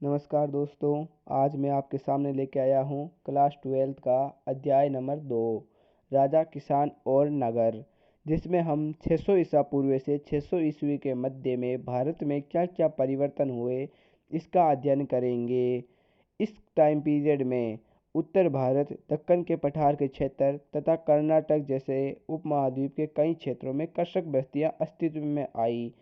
नमस्कार दोस्तों। आज मैं आपके सामने लेके आया हूँ क्लास 12th का अध्याय नंबर 2, राजा, किसान और नगर, जिसमें हम 600 ईसा पूर्व से 600 ईस्वी के मध्य में भारत में क्या क्या परिवर्तन हुए इसका अध्ययन करेंगे। इस टाइम पीरियड में उत्तर भारत, दक्कन के पठार के क्षेत्र तथा कर्नाटक जैसे उपमहाद्वीप के कई क्षेत्रों में कृषक बस्तियां अस्तित्व में आई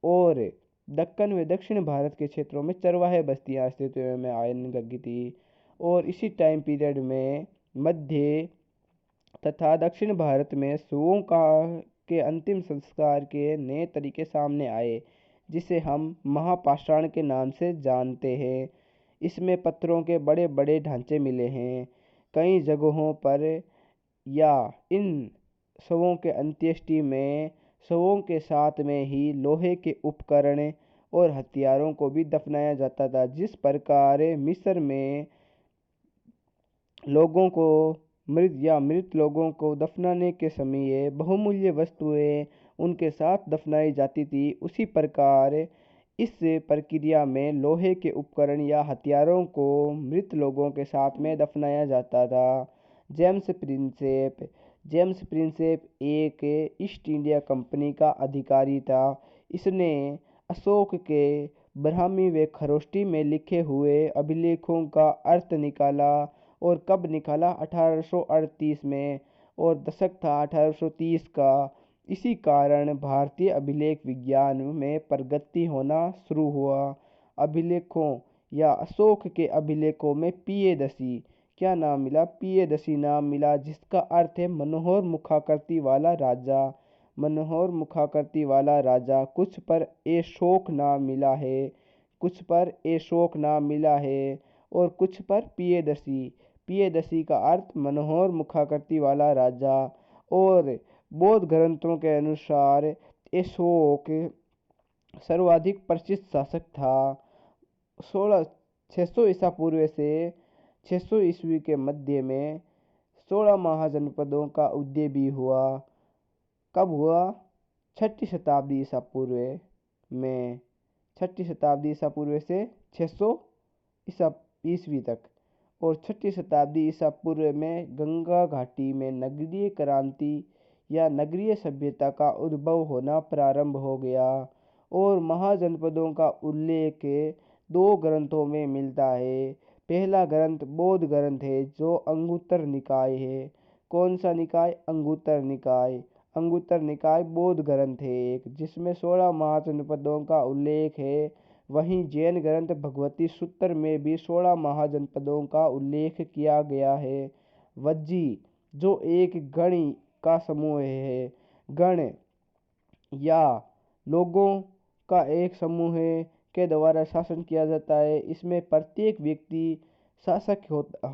और दक्कन व दक्षिण भारत के क्षेत्रों में चरवाहे बस्तियां अस्तित्व में आने लगी थी। और इसी टाइम पीरियड में मध्य तथा दक्षिण भारत में शवों का के अंतिम संस्कार के नए तरीके सामने आए, जिसे हम महापाषाण के नाम से जानते हैं। इसमें पत्थरों के बड़े बड़े ढांचे मिले हैं कई जगहों पर, या इन शवों के अंत्येष्टि में शवों के साथ में ही लोहे के उपकरण और हथियारों को भी दफनाया जाता था। जिस प्रकार मिस्र में लोगों को मृत लोगों को दफनाने के समय बहुमूल्य वस्तुएं उनके साथ दफनाई जाती थी, उसी प्रकार इस प्रक्रिया में लोहे के उपकरण या हथियारों को मृत लोगों के साथ में दफनाया जाता था। जेम्स प्रिंसेप एक ईस्ट इंडिया कंपनी का अधिकारी था। इसने अशोक के ब्राह्मी व खरोष्टी में लिखे हुए अभिलेखों का अर्थ निकाला। और कब निकाला? 1838 में, और दशक था 1830 का। इसी कारण भारतीय अभिलेख विज्ञान में प्रगति होना शुरू हुआ। अभिलेखों या अशोक के अभिलेखों में पियदसी क्या नाम मिला? पियदसी नाम मिला, जिसका अर्थ है मनोहर मुखाकृति वाला राजा। मनोहर मुखाकृति वाला राजा। कुछ पर अशोक नाम मिला है, कुछ पर अशोक नाम मिला है और कुछ पर पियदसी। पियदसी का अर्थ मनोहर मुखाकृति वाला राजा। और बौद्ध ग्रंथों के अनुसार अशोक सर्वाधिक प्रसिद्ध शासक था। 600 ईसा पूर्व से 600 ईस्वी के मध्य में 16 महाजनपदों का उदय भी हुआ। कब हुआ? 6ठी शताब्दी ईसा पूर्व में। 6ठी शताब्दी ईसा पूर्व से 600 ईसा ईस्वी तक। और 6ठी शताब्दी ईसा पूर्व में गंगा घाटी में नगरीय क्रांति या नगरीय सभ्यता का उद्भव होना प्रारंभ हो गया। और महाजनपदों का उल्लेख 2 ग्रंथों में मिलता है। पहला ग्रंथ बौद्ध ग्रंथ है, जो अंगुत्तर निकाय है। कौन सा निकाय? अंगुत्तर निकाय। अंगुत्तर निकाय बौद्ध ग्रंथ है एक, जिसमें 16 महाजनपदों का उल्लेख है। वहीं जैन ग्रंथ भगवती सूत्र में भी 16 महाजनपदों का उल्लेख किया गया है। वज्जी, जो एक गण का समूह है, गण या लोगों का एक समूह के द्वारा शासन किया जाता है। इसमें प्रत्येक व्यक्ति शासक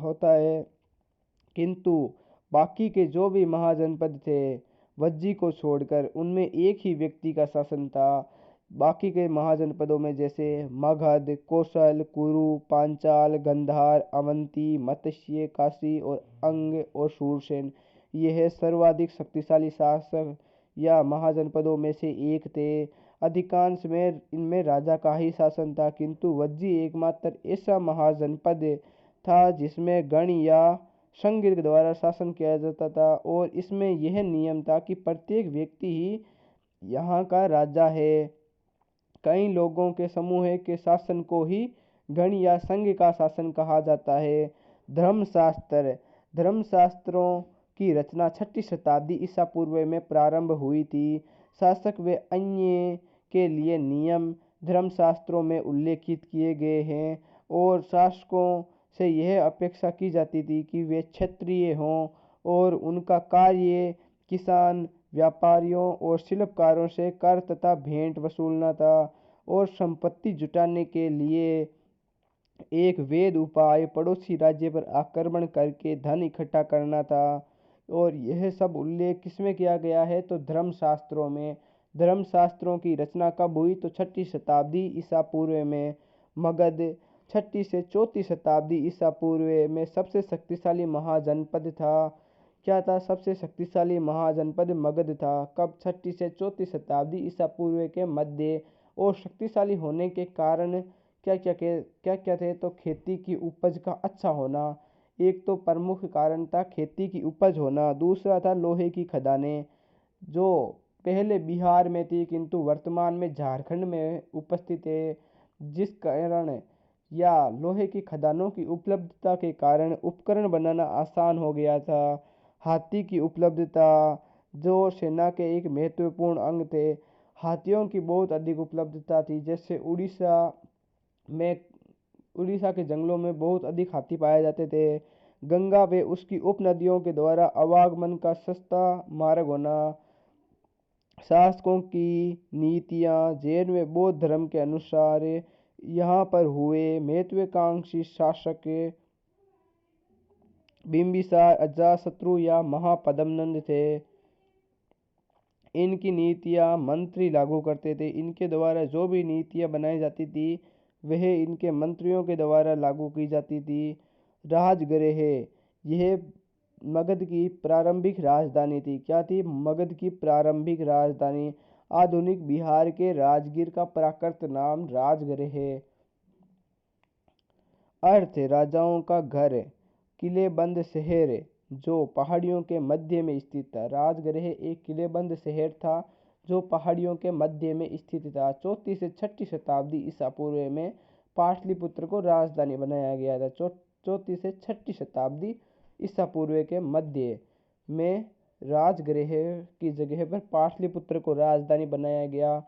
होता है, किंतु बाकी के जो भी महाजनपद थे वज्जी को छोड़कर उनमें एक ही व्यक्ति का शासन था। बाकी के महाजनपदों में जैसे मगध, कौशल, कुरु, पांचाल, गंधार, अवंती, मत्स्य, काशी और अंग और शूरसेन, यह सर्वाधिक शक्तिशाली शासक या महाजनपदों में से एक थे। अधिकांश में इनमें राजा का ही शासन था, किंतु वज्जी एकमात्र ऐसा महाजनपद था जिसमें गण या संघ के द्वारा शासन किया जाता था। और इसमें यह नियम था कि प्रत्येक व्यक्ति ही यहाँ का राजा है। कई लोगों के समूह के शासन को ही गण या संघ का शासन कहा जाता है। धर्मशास्त्र, धर्मशास्त्रों की रचना 6ठी शताब्दी ईसा पूर्व में प्रारंभ हुई थी। शासक व अन्य के लिए नियम धर्मशास्त्रों में उल्लेखित किए गए हैं। और शासकों से यह अपेक्षा की जाती थी कि वे क्षत्रिय हों और उनका कार्य किसान, व्यापारियों और शिल्पकारों से कर तथा भेंट वसूलना था। और संपत्ति जुटाने के लिए एक वैध उपाय पड़ोसी राज्य पर आक्रमण करके धन इकट्ठा करना था। और यह सब उल्लेख किसमें किया गया है? तो धर्मशास्त्रों में। धर्मशास्त्रों की रचना कब हुई? तो 6ठी शताब्दी ईसा पूर्व में। मगध 6ठी से 4ठी शताब्दी ईसा पूर्व में सबसे शक्तिशाली महाजनपद था। क्या था? सबसे शक्तिशाली महाजनपद मगध था। कब? 6ठी से 4ठी शताब्दी ईसा पूर्व के मध्य। और शक्तिशाली होने के कारण क्या क्या थे? तो खेती की उपज का अच्छा होना एक तो प्रमुख कारण था, खेती की उपज होना। दूसरा था लोहे की खदानें, जो पहले बिहार में थी किंतु वर्तमान में झारखंड में उपस्थित है, जिस कारण या लोहे की खदानों की उपलब्धता के कारण उपकरण बनाना आसान हो गया था। हाथी की उपलब्धता, जो सेना के एक महत्वपूर्ण अंग थे। हाथियों की बहुत अधिक उपलब्धता थी, जैसे में उड़ीसा के जंगलों में बहुत अधिक हाथी पाए जाते थे। गंगा व उसकी उपनदियों के द्वारा आवागमन का सस्ता मार्ग होना। शासकों की नीतियाँ जैन व बौद्ध धर्म के अनुसार यहाँ पर हुए। महत्वाकांक्षी शासक बिंबिसार, अजातशत्रु या महापद्मनंद थे। इनकी नीतियाँ मंत्री लागू करते थे। इनके द्वारा जो भी नीतियाँ बनाई जाती थी वह इनके मंत्रियों के द्वारा लागू की जाती थी। राजगृह, यह मगध की प्रारंभिक राजधानी थी। क्या थी? मगध की प्रारंभिक राजधानी। आधुनिक बिहार के राजगीर का प्राकृत नाम राजगृह है। अर्थ, राजाओं का घर, किलेबंद शहर जो पहाड़ियों के मध्य में स्थित था। राजगृह एक किलेबंद शहर था जो पहाड़ियों के मध्य में स्थित था। 4वीं से 6वीं शताब्दी ईसा पूर्व में पाटलिपुत्र को राजधानी बनाया गया था। 4वीं से 6वीं शताब्दी ईसा पूर्व के मध्य में राजगृह की जगह पर पाटलिपुत्र को राजधानी बनाया गया,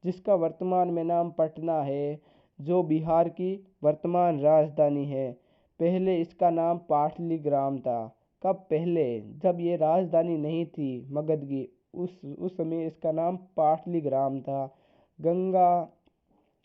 जिसका वर्तमान में नाम पटना है, जो बिहार की वर्तमान राजधानी है। पहले इसका नाम पाटलीग्राम था। कब? पहले जब ये राजधानी नहीं थी मगध की, उस समय इसका नाम पाटलीग्राम था। गंगा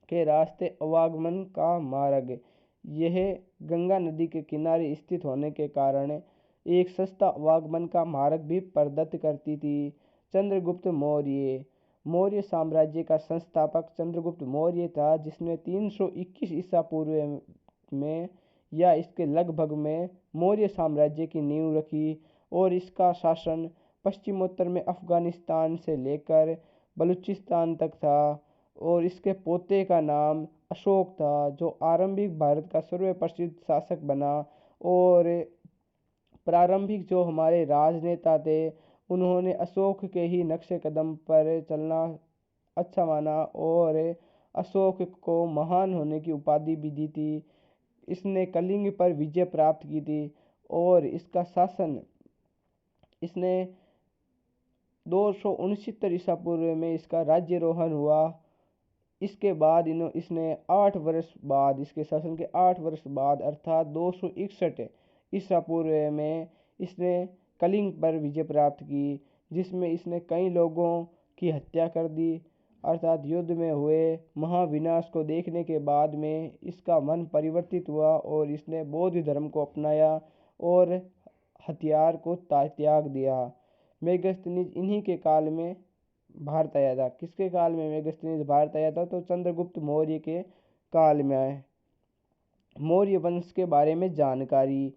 के रास्ते आवागमन का मार्ग, यह गंगा नदी के किनारे स्थित होने के कारण एक सस्ता आवागमन का मार्ग भी प्रदत्त करती थी। चंद्रगुप्त मौर्य, मौर्य साम्राज्य का संस्थापक चंद्रगुप्त मौर्य था, जिसने 321 ईसा पूर्व में या इसके लगभग में मौर्य साम्राज्य की नींव रखी और इसका शासन पश्चिमोत्तर में अफगानिस्तान से लेकर बलूचिस्तान तक था। और इसके पोते का नाम अशोक था, जो आरंभिक भारत का सर्वप्रसिद्ध शासक बना। और प्रारंभिक जो हमारे राजनेता थे, उन्होंने अशोक के ही नक्शे कदम पर चलना अच्छा माना और अशोक को महान होने की उपाधि भी दी थी। इसने कलिंग पर विजय प्राप्त की थी और इसका शासन इसने 269 ईसा पूर्व में इसका राज्यारोहण हुआ। इसके बाद इसने 8 वर्ष बाद, इसके शासन के 8 वर्ष बाद अर्थात 261 ईसा पूर्व में इसने कलिंग पर विजय प्राप्त की, जिसमें इसने कई लोगों की हत्या कर दी। अर्थात युद्ध में हुए महाविनाश को देखने के बाद में इसका मन परिवर्तित हुआ और इसने बौद्ध धर्म को अपनाया और हथियार को त्याग दिया। मेगस्थनीज इन्हीं के काल में भारत आया था। किसके काल में मेगस्थनीज भारत आया था? तो चंद्रगुप्त मौर्य के काल में आए। मौर्य वंश के बारे में जानकारी।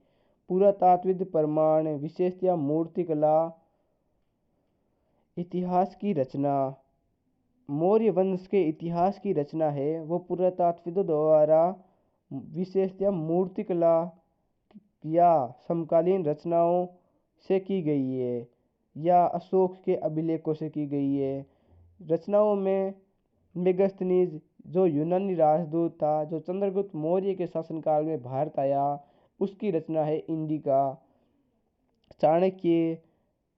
पुरातात्विक प्रमाण, विशेषतः मूर्तिकला, इतिहास की रचना। मौर्य वंश के इतिहास की रचना है वो पुरातात्विकों द्वारा विशेषतः मूर्तिकला या समकालीन रचनाओं से की गई है या अशोक के अभिलेखों से की गई है। रचनाओं में मेगस्थनीज जो यूनानी राजदूत था, जो चंद्रगुप्त मौर्य के शासनकाल में भारत आया, उसकी रचना है इंडिका। चाणक्य,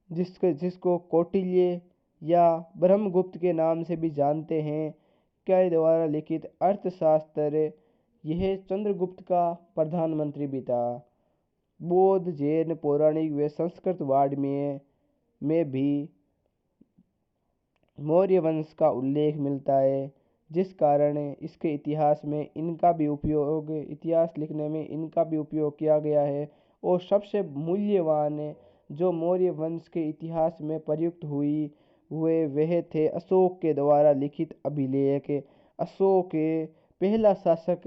जिसको कौटिल्य या ब्रह्मगुप्त के नाम से भी जानते हैं, के द्वारा लिखित अर्थशास्त्र, यह चंद्रगुप्त का प्रधानमंत्री भी था। बौद्ध, जैन, पौराणिक व संस्कृत वाङ्मय में भी मौर्य वंश का उल्लेख मिलता है, जिस कारण इसके इतिहास में इनका भी उपयोग, इतिहास लिखने में इनका भी उपयोग किया गया है। और सबसे मूल्यवान जो मौर्य वंश के इतिहास में प्रयुक्त हुए वह थे अशोक के द्वारा लिखित अभिलेख। अशोक पहला शासक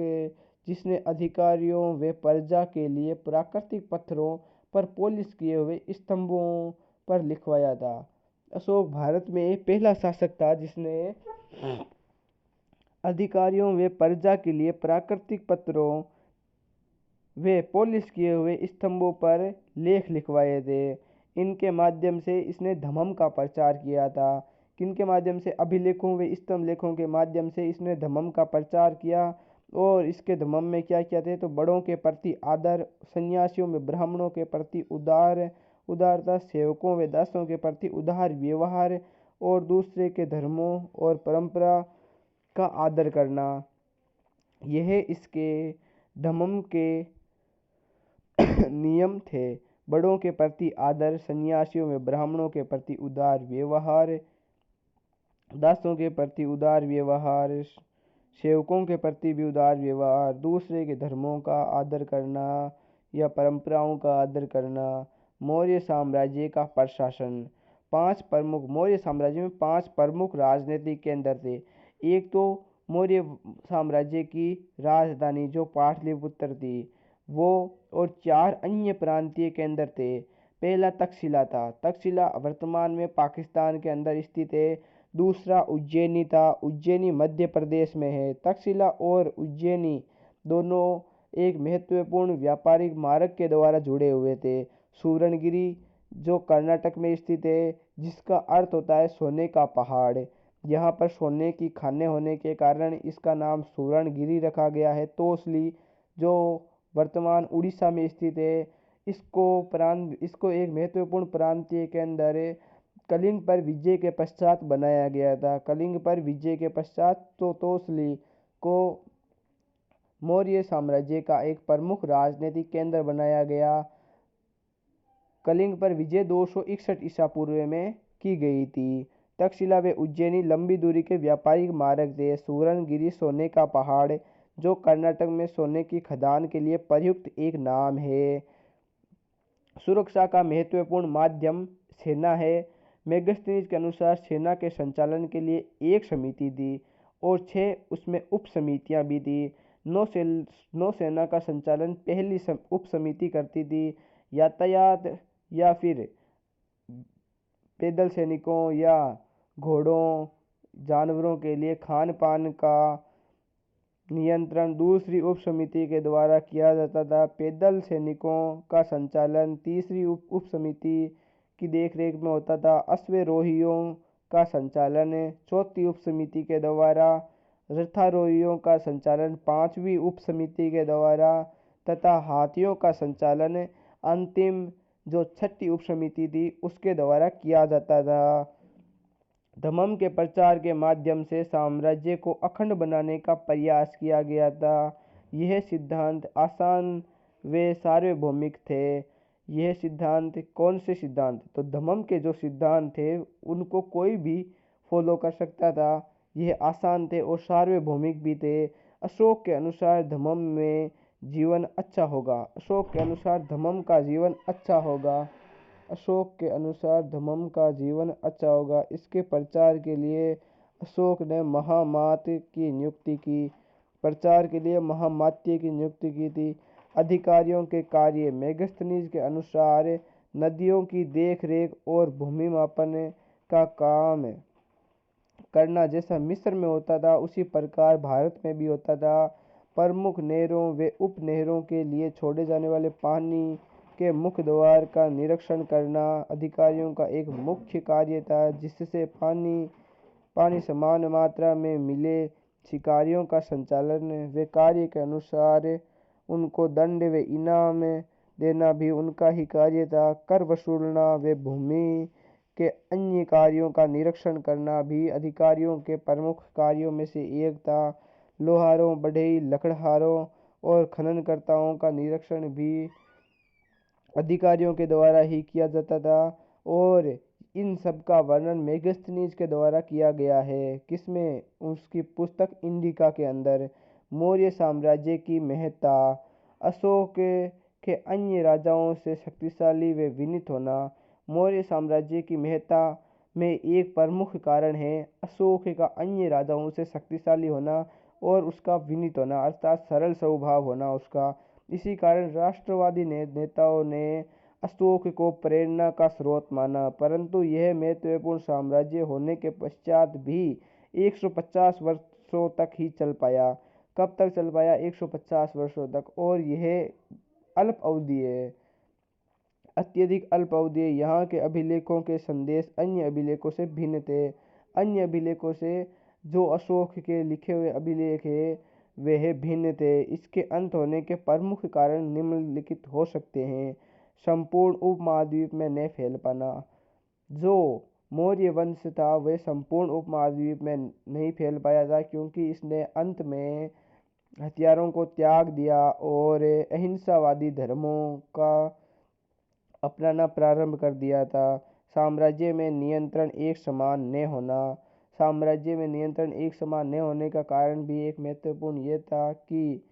जिसने अधिकारियों व प्रजा के लिए प्राकृतिक पत्थरों पर पॉलिश किए हुए स्तंभों पर लिखवाया था। अशोक भारत में पहला शासक था जिसने अधिकारियों व प्रजा के लिए प्राकृतिक पत्रों वे पॉलिश किए हुए स्तंभों पर लेख लिखवाए थे। इनके माध्यम से इसने धम्म का प्रचार किया था। किनके माध्यम से? अभिलेखों व स्तंभ लेखों के माध्यम से इसने धम्म का प्रचार किया। और इसके धम्म में क्या क्या थे? तो बड़ों के प्रति आदर, सन्यासियों में ब्राह्मणों के प्रति उदारता, सेवकों व दासों के प्रति उदार व्यवहार और दूसरे के धर्मों और परंपरा का आदर करना, यह इसके धम्म के नियम थे। बड़ों के प्रति आदर, सन्यासियों में ब्राह्मणों के प्रति उदार व्यवहार, दासों के प्रति उदार व्यवहार, सेवकों के प्रति भी उदार व्यवहार, दूसरे के धर्मों का आदर करना या परंपराओं का आदर करना। मौर्य साम्राज्य का प्रशासन। मौर्य साम्राज्य में 5 प्रमुख राजनीतिक केंद्र थे। एक तो मौर्य साम्राज्य की राजधानी जो पाटलिपुत्र थी वो, और 4 अन्य प्रांतीय केंद्र थे। पहला तक्षशिला था। तक्षशिला वर्तमान में पाकिस्तान के अंदर स्थित है। दूसरा उज्जैनी था। उज्जैनी मध्य प्रदेश में है। तक्षशिला और उज्जैनी दोनों एक महत्वपूर्ण व्यापारिक मार्ग के द्वारा जुड़े हुए थे। सुवर्णगिरी जो कर्नाटक में स्थित है, जिसका अर्थ होता है सोने का पहाड़। यहाँ पर सोने की खानें होने के कारण इसका नाम सुवर्णगिरी रखा गया है। तोसली जो वर्तमान उड़ीसा में स्थित है, इसको एक महत्वपूर्ण प्रांतीय केंद्र कलिंग पर विजय के पश्चात बनाया गया था। कलिंग पर विजय के पश्चात तोसली को मौर्य साम्राज्य का एक प्रमुख राजनीतिक केंद्र बनाया गया। कलिंग पर विजय 261 ईसा पूर्व में की गई थी। तक्षशिला व उज्जैनी लंबी दूरी के व्यापारिक मार्ग थे। सुवर्णगिरी सोने का पहाड़ जो कर्नाटक में सोने की खदान के लिए प्रयुक्त एक नाम है। सुरक्षा का महत्वपूर्ण माध्यम सेना है। मेगस्थनीज के अनुसार सेना के संचालन के लिए एक समिति थी और 6 उसमें उप समितियां भी थी। नौसेना का संचालन पहली उप समिति करती थी। यातायात या फिर पैदल सैनिकों या घोड़ों, जानवरों के लिए खान पान का नियंत्रण दूसरी उप समिति के द्वारा किया जाता था। पैदल सैनिकों का संचालन तीसरी उप समिति की देखरेख में होता था। अश्वारोहियों का संचालन चौथी उप समिति के द्वारा, रथारोहियों का संचालन 5वीं उप समिति के द्वारा तथा हाथियों का संचालन अंतिम जो 6ठी उप समिति थी उसके द्वारा किया जाता था। धम्म के प्रचार के माध्यम से साम्राज्य को अखंड बनाने का प्रयास किया गया था। यह सिद्धांत आसान व सार्वभौमिक थे। यह सिद्धांत कौन से सिद्धांत? तो धम्म के जो सिद्धांत थे उनको कोई भी फॉलो कर सकता था। यह आसान थे और सार्वभौमिक भी थे। अशोक के अनुसार धम्म में जीवन अच्छा होगा। अशोक के अनुसार धम्म का जीवन अच्छा होगा। अशोक के अनुसार धम्म का जीवन अच्छा होगा। इसके प्रचार के लिए अशोक ने महामात्य की नियुक्ति की। प्रचार के लिए महामात्य की नियुक्ति की थी। अधिकारियों के कार्य मेगस्थनीज के अनुसार नदियों की देखरेख और भूमि मापन का काम करना जैसा मिस्र में होता था उसी प्रकार भारत में भी होता था। प्रमुख नहरों व उप नहरों के लिए छोड़े जाने वाले पानी के मुख्य द्वार का निरीक्षण करना अधिकारियों का एक मुख्य कार्य था, जिससे पानी समान मात्रा में मिले। शिकारियों का संचालन व कार्य के अनुसार उनको दंड व इनाम देना भी उनका ही कार्य था। कर वसूलना व भूमि के अन्य कार्यों का निरीक्षण करना भी अधिकारियों के प्रमुख कार्यों में से एक था। लोहारों, बढ़ई, लकड़हारों और खननकर्ताओं का निरीक्षण भी अधिकारियों के द्वारा ही किया जाता था और इन सब का वर्णन मेगस्थनीज के द्वारा किया गया है। किसमें? उसकी पुस्तक इंडिका के अंदर। मौर्य साम्राज्य की महत्ता। अशोक के अन्य राजाओं से शक्तिशाली व विनीत होना मौर्य साम्राज्य की महत्ता में एक प्रमुख कारण है। अशोक का अन्य राजाओं से शक्तिशाली होना और उसका विनीत होना अर्थात सरल स्वभाव होना उसका। इसी कारण राष्ट्रवादी नेताओं ने अशोक को प्रेरणा का स्रोत माना। परंतु यह महत्वपूर्ण साम्राज्य होने के पश्चात भी 150 वर्ष वर्षों तक ही चल पाया। कब तक चल पाया? 150 वर्षों तक। और यह अल्प अवधि है, अत्यधिक अल्प अवधि। यहाँ के अभिलेखों के संदेश अन्य अभिलेखों से भिन्न थे। अन्य अभिलेखों से जो अशोक के लिखे हुए अभिलेख है वह भिन्न थे। इसके अंत होने के प्रमुख कारण निम्नलिखित हो सकते हैं। संपूर्ण उपमहाद्वीप में न फैल पाना। जो मौर्य वंश था वह संपूर्ण उपमहाद्वीप में नहीं फैल पाया था, क्योंकि इसने अंत में हथियारों को त्याग दिया और अहिंसावादी धर्मों का अपनाना प्रारंभ कर दिया था। साम्राज्य में नियंत्रण एक समान न होना। साम्राज्य में नियंत्रण एक समान न होने का कारण भी एक महत्वपूर्ण यह था कि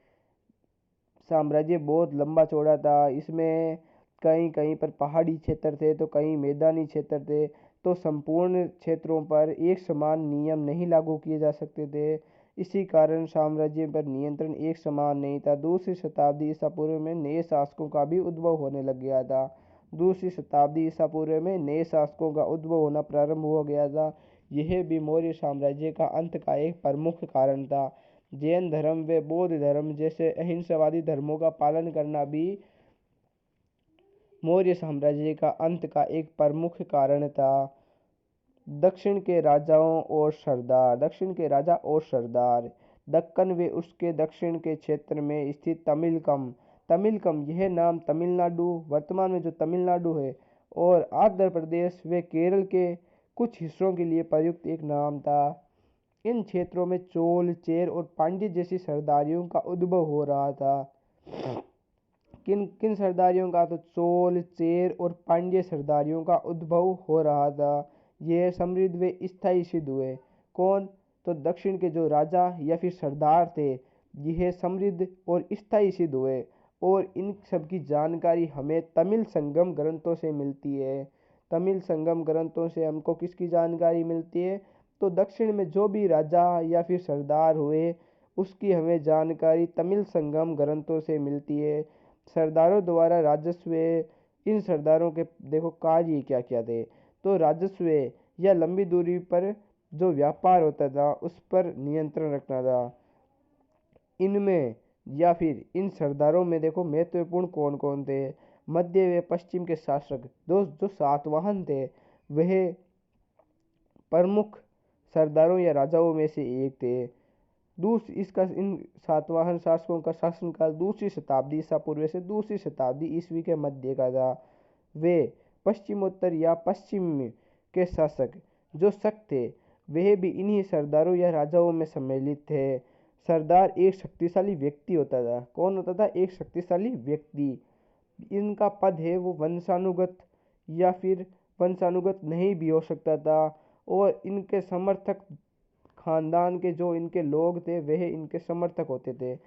साम्राज्य बहुत लंबा चौड़ा था। इसमें कहीं कहीं पर पहाड़ी क्षेत्र थे तो कहीं मैदानी क्षेत्र थे, तो संपूर्ण क्षेत्रों पर एक समान नियम नहीं लागू किए जा सकते थे। इसी कारण साम्राज्य पर नियंत्रण एक समान नहीं था। दूसरी शताब्दी ईसा पूर्व में नए शासकों का भी उद्भव होने लग गया था। दूसरी शताब्दी ईसा पूर्व में नए शासकों का उद्भव होना प्रारंभ हो गया था। यह भी मौर्य साम्राज्य का अंत का एक प्रमुख कारण था। जैन धर्म व बौद्ध धर्म जैसे अहिंसावादी धर्मों का पालन करना भी मौर्य साम्राज्य का अंत का एक प्रमुख कारण था। दक्षिण के राजाओं और सरदार। दक्षिण के राजा और सरदार। दक्कन व उसके दक्षिण के क्षेत्र में स्थित तमिलकम। तमिलकम यह नाम तमिलनाडु, वर्तमान में जो तमिलनाडु है, और आंध्र प्रदेश व केरल के कुछ हिस्सों के लिए प्रयुक्त एक नाम था। इन क्षेत्रों में चोल, चेर और पांड्य जैसी सरदारियों का उद्भव हो रहा था। किन किन सरदारियों का? तो चोल, चेर और पांड्य सरदारियों का उद्भव हो रहा था। यह समृद्ध व स्थायी सिद्ध हुए। कौन? तो दक्षिण के जो राजा या फिर सरदार थे यह समृद्ध और स्थायी सिद्ध हुए। और इन सब की जानकारी हमें तमिल संगम ग्रंथों से मिलती है। तमिल संगम ग्रंथों से हमको किसकी जानकारी मिलती है? तो दक्षिण में जो भी राजा या फिर सरदार हुए उसकी हमें जानकारी तमिल संगम ग्रंथों से मिलती है। सरदारों द्वारा राजस्व, इन सरदारों के देखो कार्य क्या क्या थे। तो राजस्व या लंबी दूरी पर जो व्यापार होता था उस पर नियंत्रण रखना था। इनमें या फिर इन सरदारों में देखो महत्वपूर्ण कौन कौन थे? मध्य व पश्चिम के शासक, जो सातवाहन थे, वह प्रमुख सरदारों या राजाओं में से एक थे। इन सातवाहन शासकों का शासनकाल दूसरी शताब्दी ईसा पूर्व से दूसरी शताब्दी ईस्वी के मध्य का था। वे पश्चिमोत्तर या पश्चिम के शासक जो शक थे वह भी इन्हीं सरदारों या राजाओं में सम्मिलित थे। सरदार एक शक्तिशाली व्यक्ति होता था। कौन होता था? एक शक्तिशाली व्यक्ति। इनका पद है वो वंशानुगत या फिर वंशानुगत नहीं भी हो सकता था। और इनके समर्थक खानदान के जो इनके लोग थे वह इनके समर्थक होते थे।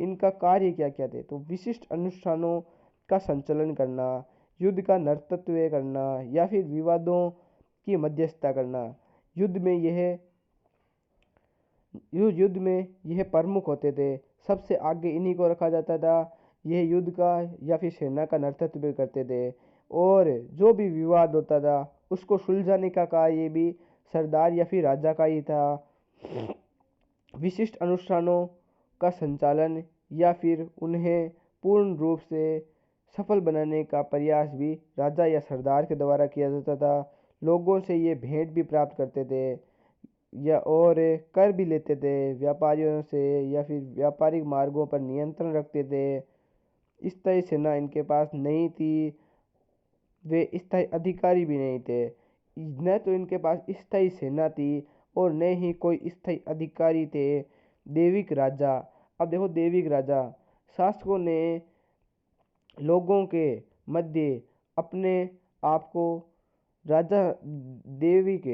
इनका कार्य क्या क्या थे? तो विशिष्ट अनुष्ठानों का संचालन करना, युद्ध का नेतृत्व करना या फिर विवादों की मध्यस्थता करना। युद्ध में यह प्रमुख होते थे। सबसे आगे इन्हीं को रखा जाता था। यह युद्ध का या फिर सेना का नेतृत्व करते थे। और जो भी विवाद होता था उसको सुलझाने का कार्य भी सरदार या फिर राजा का ही था। विशिष्ट अनुष्ठानों का संचालन या फिर उन्हें पूर्ण रूप से सफल बनाने का प्रयास भी राजा या सरदार के द्वारा किया जाता था। लोगों से ये भेंट भी प्राप्त करते थे या और कर भी लेते थे व्यापारियों से, या फिर व्यापारिक मार्गों पर नियंत्रण रखते थे। स्थायी सेना इनके पास नहीं थी, वे स्थायी अधिकारी भी नहीं थे। न तो इनके पास स्थायी सेना थी और न ही कोई स्थायी अधिकारी थे। दैविक राजा। अब देखो दैविक राजा, शासकों ने लोगों के मध्य अपने आप को राजा दैविक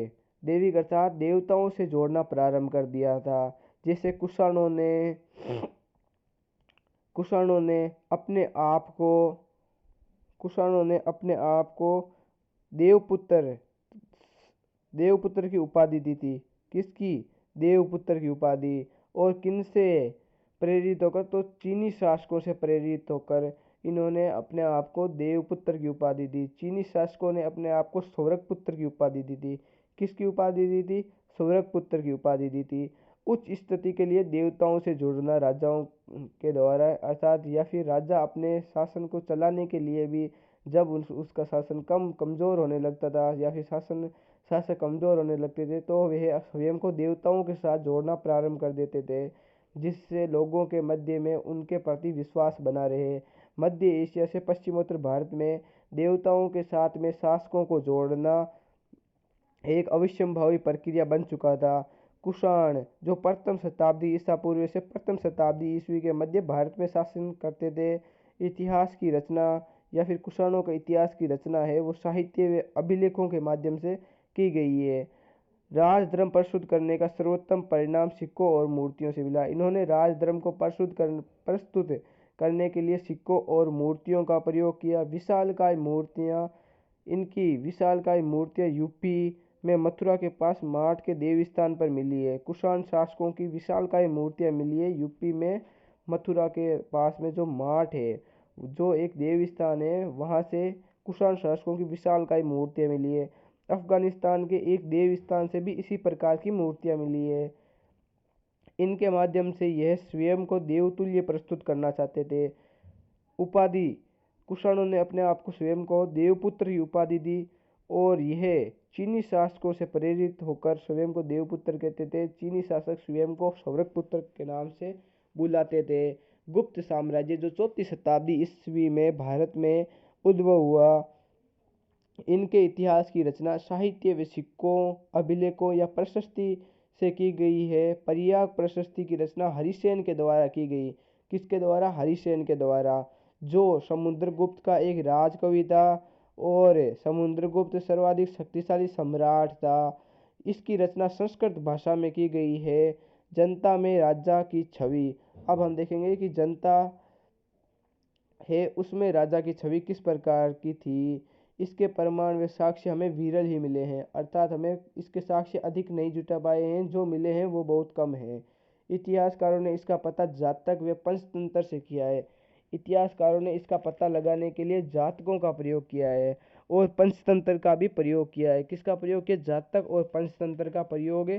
अर्थात देवताओं से जोड़ना प्रारंभ कर दिया था। जैसे कुषाणों ने अपने आप को देवपुत्र की उपाधि दी थी। किसकी? देवपुत्र की उपाधि। और किनसे प्रेरित होकर? तो चीनी शासकों से प्रेरित होकर इन्होंने अपने आप को देवपुत्र की उपाधि दी। चीनी शासकों ने अपने आप को स्वर्ग पुत्र की उपाधि दी थी। किसकी उपाधि दी थी? स्वर्ग पुत्र की उपाधि दी थी। उच्च स्थिति के लिए देवताओं से जुड़ना राजाओं के द्वारा, अर्थात या फिर राजा अपने शासन को चलाने के लिए भी जब उसका शासन कमज़ोर होने लगता था या फिर शासक कमज़ोर होने लगते थे तो वह स्वयं को देवताओं के साथ जोड़ना प्रारंभ कर देते थे, जिससे लोगों के मध्य में उनके प्रति विश्वास बना रहे। मध्य एशिया से पश्चिमोत्तर भारत में देवताओं के साथ में शासकों को जोड़ना एक अविस्मरणीय प्रक्रिया बन चुका था। कुषाण जो प्रथम शताब्दी ईसा पूर्व से प्रथम शताब्दी ईस्वी के मध्य भारत में शासन करते थे, इतिहास की रचना या फिर कुषाणों का इतिहास की रचना है वो साहित्य व अभिलेखों के माध्यम से की गई है। राजधर्म प्रस्तुत करने का सर्वोत्तम परिणाम सिक्कों और मूर्तियों से मिला। इन्होंने राजधर्म को प्रस्तुत करने के लिए सिक्कों और मूर्तियों का प्रयोग किया। इनकी विशालकाय मूर्तियाँ यूपी में मथुरा के पास माठ के देवस्थान पर मिली है। कुषाण शासकों की विशालकाय मूर्तियाँ मिली है यूपी में मथुरा के पास में जो माठ है, जो एक देवस्थान है, वहाँ से कुषाण शासकों की विशालकाय मूर्तियाँ मिली है। अफगानिस्तान के एक देवस्थान से भी इसी प्रकार की मूर्तियाँ मिली है। इनके माध्यम से यह स्वयं को देवतुल्य प्रस्तुत करना चाहते थे। उपाधि कुषाणों ने अपने आप को स्वयं को देवपुत्र की उपाधि दी और यह चीनी शासकों से प्रेरित होकर स्वयं को देवपुत्र कहते थे। चीनी शासक स्वयं को स्वर्गपुत्र के नाम से बुलाते थे। गुप्त साम्राज्य जो 4वीं शताब्दी ईस्वी में भारत में उद्भव हुआ, इनके इतिहास की रचना साहित्य व सिक्कों, अभिलेखों या प्रशस्ति से की गई है। प्रयाग प्रशस्ति की रचना हरिसेन के द्वारा की गई। किसके द्वारा? हरिसेन के द्वारा, जो समुद्रगुप्त का एक राजकवि था और समुद्रगुप्त सर्वाधिक शक्तिशाली सम्राट था। इसकी रचना संस्कृत भाषा में की गई है। जनता में राजा की छवि। अब हम देखेंगे कि जनता है उसमें राजा की छवि किस प्रकार की थी। इसके प्रमाण व साक्ष्य हमें विरल ही मिले हैं, अर्थात हमें इसके साक्ष्य अधिक नहीं जुटा पाए हैं, जो मिले हैं वो बहुत कम हैं। इतिहासकारों ने इसका पता जातक व पंचतंत्र से किया है। इतिहासकारों ने इसका पता लगाने के लिए जातकों का प्रयोग किया है और पंचतंत्र का भी प्रयोग किया है। किसका प्रयोग किया? जातक और पंचतंत्र का प्रयोग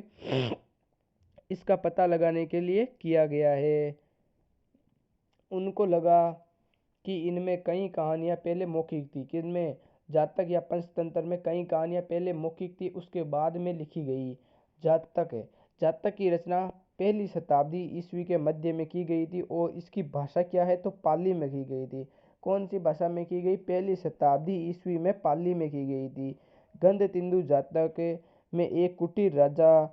इसका पता लगाने के लिए किया गया है। उनको लगा कि इनमें कई कहानियाँ पहले मौखिक थी। किनमें? जातक या पंचतंत्र में कई कहानियाँ पहले मौखिक थी, उसके बाद में लिखी गई। जातक की रचना 1वीं शताब्दी ईस्वी के मध्य में की गई थी और इसकी भाषा क्या है तो पाली में की गई थी। कौन सी भाषा में की गई? 1वीं शताब्दी ईस्वी में पाली में की गई थी। गंधतिंदु जातक में एक कुटीर राजा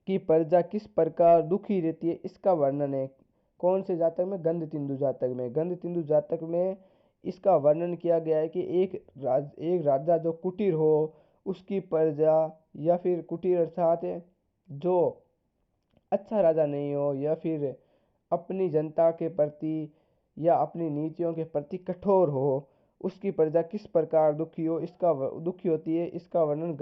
की प्रजा किस प्रकार दुखी रहती है, इसका वर्णन है। कौन से जातक में? गंधतिंदु जातक में। गंधतिंदु जातक में इसका वर्णन किया गया है कि एक राजा जो कुटीर हो, उसकी प्रजा या फिर कुटीर अर्थात जो अच्छा राजा नहीं हो या फिर अपनी जनता के प्रति या अपनी नीतियों के प्रति कठोर हो, उसकी प्रजा किस प्रकार दुखी होती है, इसका वर्णन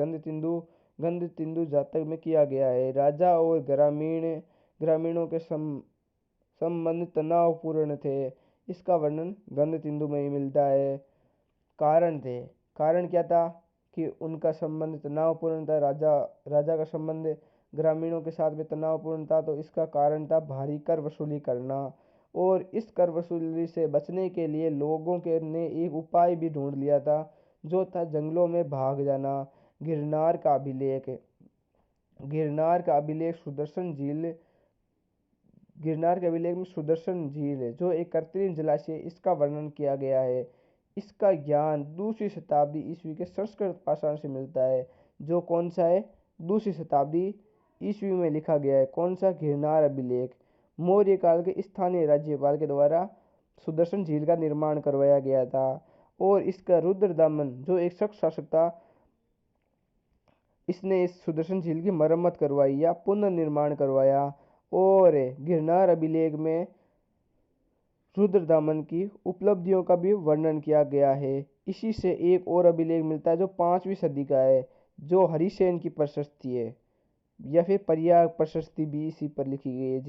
गंधतिंदु जातक में किया गया है। राजा और ग्रामीणों के संबंध तनावपूर्ण थे, इसका वर्णन गंधतिंदु में ही मिलता है। कारण क्या था कि उनका संबंध तनावपूर्ण था, राजा का संबंध ग्रामीणों के साथ में तनावपूर्ण था, तो इसका कारण था भारी कर वसूली करना। और इस कर वसूली से बचने के लिए लोगों के ने एक उपाय भी ढूंढ लिया था, जो था जंगलों में भाग जाना। गिरनार का अभिलेख गिरनार के अभिलेख में सुदर्शन झील है, जो एक कृत्रिम जलाशय है, इसका वर्णन किया गया है। इसका ज्ञान 2वीं शताब्दी ईस्वी के संस्कृत पाषाण से मिलता है। जो कौन सा है? 2वीं शताब्दी ईस्वी में लिखा गया है। कौन सा? गिरनार अभिलेख। मौर्य काल के स्थानीय राज्यपाल के द्वारा सुदर्शन झील का निर्माण करवाया गया था और इसका रुद्रदामन जो एक शक शासक था, इसने इस सुदर्शन झील की मरम्मत करवाई या पुनर्निर्माण करवाया। और गिरनार अभिलेख में रुद्रदामन की उपलब्धियों का भी वर्णन किया गया है। इसी से एक और अभिलेख मिलता है जो 5वीं सदी का है, जो हरिसेन की प्रशस्ति है या फिर प्रयाग प्रशस्ति भी इसी पर लिखी गई है,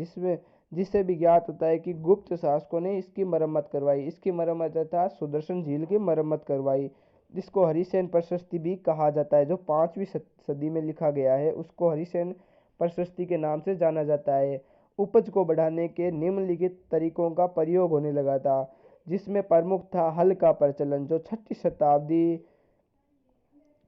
जिससे भी ज्ञात होता है कि गुप्त शासकों ने इसकी मरम्मत करवाई। इसकी मरम्मत अर्थात सुदर्शन झील की मरम्मत करवाई। जिसको हरिसेन प्रशस्ति भी कहा जाता है, जो 5वीं सदी में लिखा गया है, उसको हरिसेन प्रशस्ति के नाम से जाना जाता है। उपज को बढ़ाने के निम्नलिखित तरीकों का प्रयोग होने लगा था, जिसमें प्रमुख था हल का प्रचलन, जो 6ठी शताब्दी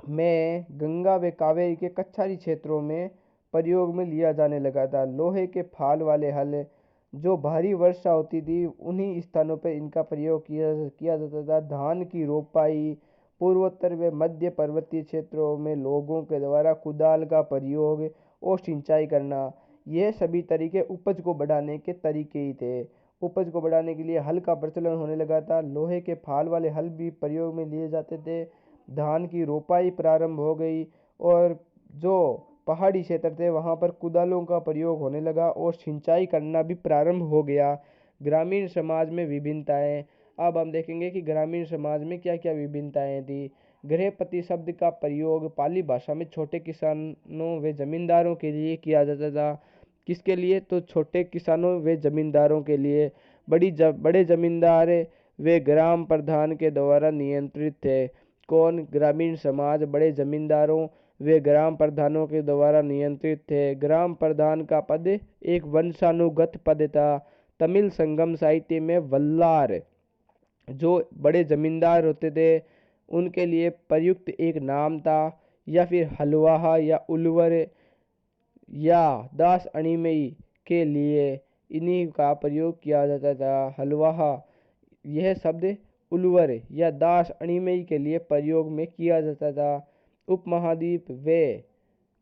में गंगा व कावेरी के कछारी क्षेत्रों में प्रयोग में लिया जाने लगा था। लोहे के फाल वाले हल, जो भारी वर्षा होती थी उन्हीं स्थानों पर इनका प्रयोग किया जाता था। धान की रोपाई, पूर्वोत्तर व मध्य पर्वतीय क्षेत्रों में लोगों के द्वारा कुदाल का प्रयोग और सिंचाई करना, यह सभी तरीके उपज को बढ़ाने के तरीके ही थे। उपज को बढ़ाने के लिए हल का प्रचलन होने लगा था। लोहे के फाल वाले हल भी प्रयोग में लिए जाते थे। धान की रोपाई प्रारंभ हो गई और जो पहाड़ी क्षेत्र थे वहाँ पर कुदालों का प्रयोग होने लगा और सिंचाई करना भी प्रारंभ हो गया। ग्रामीण समाज में विभिन्नताएं। अब हम देखेंगे कि ग्रामीण समाज में क्या क्या विभिन्नताएं थी। गृहपति शब्द का प्रयोग पाली भाषा में छोटे किसानों व जमींदारों के लिए किया जाता था। किसके लिए? तो छोटे किसानों व जमींदारों के लिए। बड़े जमींदार वे ग्राम प्रधान के द्वारा नियंत्रित थे। कौन? ग्रामीण समाज बड़े जमींदारों वे ग्राम प्रधानों के द्वारा नियंत्रित थे। ग्राम प्रधान का पद एक वंशानुगत पद था। तमिल संगम साहित्य में वल्लार, जो बड़े जमींदार होते थे, उनके लिए प्रयुक्त एक नाम था, या फिर हलवाहा या उलवर या दास अणिमई के लिए इन्हीं का प्रयोग किया जाता था। हलवाहा, यह शब्द उलवर या दास अणिमई के लिए प्रयोग में किया जाता था। उपमहाद्वीप व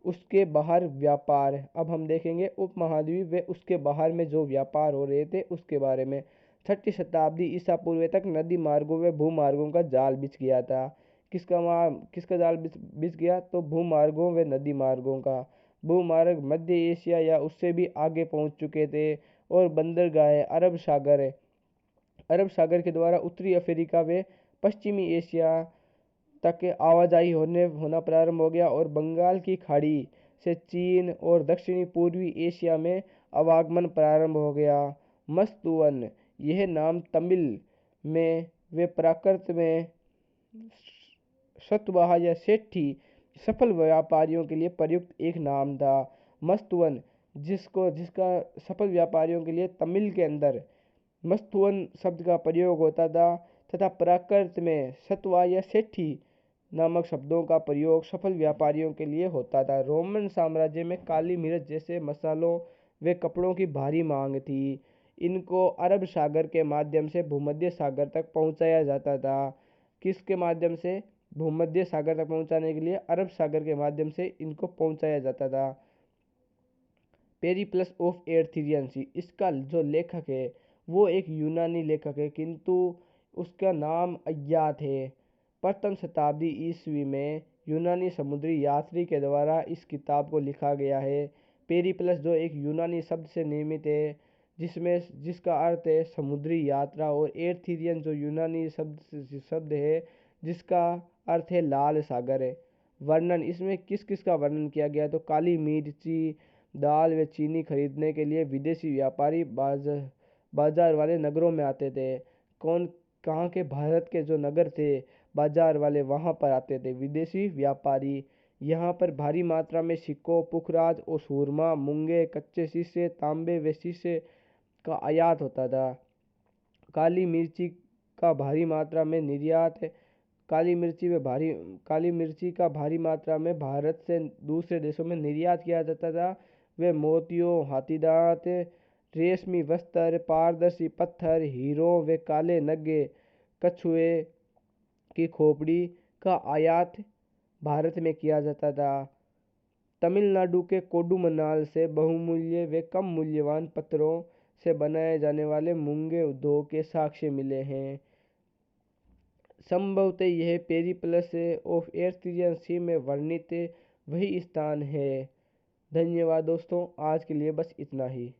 उसके बाहर व्यापार। अब हम देखेंगे उपमहाद्वीप व उसके बाहर में जो व्यापार हो रहे थे उसके बारे में। 6ठी शताब्दी ईसा पूर्व तक नदी मार्गों व भूमार्गों का जाल बिछ गया था। किसका जाल बिछ गया? तो भूमार्गों व नदी मार्गों का। भूमार्ग मध्य एशिया या उससे भी आगे पहुंच चुके थे और बंदरगाह अरब सागर के द्वारा उत्तरी अफ्रीका व पश्चिमी एशिया तक आवाजाही होना प्रारंभ हो गया और बंगाल की खाड़ी से चीन और दक्षिणी पूर्वी एशिया में आवागमन प्रारंभ हो गया। मस्तुवन, यह नाम तमिल में व प्राकृत में सतवाह या सेठी सफल व्यापारियों के लिए प्रयुक्त एक नाम था। मस्तुवन, जिसका सफल व्यापारियों के लिए तमिल के अंदर मस्तुवन शब्द का प्रयोग होता था, तथा प्राकृत में सतवा या सेठी नामक शब्दों का प्रयोग सफल व्यापारियों के लिए होता था। रोमन साम्राज्य में काली मिर्च जैसे मसालों व कपड़ों की भारी मांग थी। इनको अरब सागर के माध्यम से भूमध्य सागर तक पहुंचाया जाता था। किसके माध्यम से? भूमध्य सागर तक पहुंचाने के लिए अरब सागर के माध्यम से इनको पहुंचाया जाता था। पेरिप्लस ऑफ एर्थीरियन सी, इसका जो लेखक है वो एक यूनानी लेखक है, किंतु उसका नाम अज्ञात है। प्रथम शताब्दी ईस्वी में यूनानी समुद्री यात्री के द्वारा इस किताब को लिखा गया है। पेरिप्लस जो एक यूनानी शब्द से निर्मित है, जिसका अर्थ है समुद्री यात्रा, और एर्थीरियन जो यूनानी शब्द है जिसका अर्थ है लाल सागर है। वर्णन, इसमें किस किस का वर्णन किया गया? तो काली मिर्ची, दाल व चीनी खरीदने के लिए विदेशी व्यापारी बाजार वाले नगरों में आते थे। कहाँ के? भारत के जो नगर थे बाजार वाले, वहाँ पर आते थे विदेशी व्यापारी। यहाँ पर भारी मात्रा में सिक्कों, पुखराज और सूरमा, मूंगे, कच्चे शीशे, तांबे व शीशे का आयात होता था। काली मिर्ची का भारी मात्रा में निर्यात है। काली मिर्ची का भारी मात्रा में भारत से दूसरे देशों में निर्यात किया जाता था। वे मोतियों, हाथीदांत, रेशमी वस्त्र, पारदर्शी पत्थर, हीरों व काले नगे, कछुए की खोपड़ी का आयात भारत में किया जाता था। तमिलनाडु के कोडुमनाल से बहुमूल्य व कम मूल्यवान पत्थरों से बनाए जाने वाले मूंगे उद्योग के साक्ष्य मिले हैं। संभवतः यह पेरिप्लस ऑफ एर्थीरियन सी में वर्णित वही स्थान है। धन्यवाद दोस्तों, आज के लिए बस इतना ही।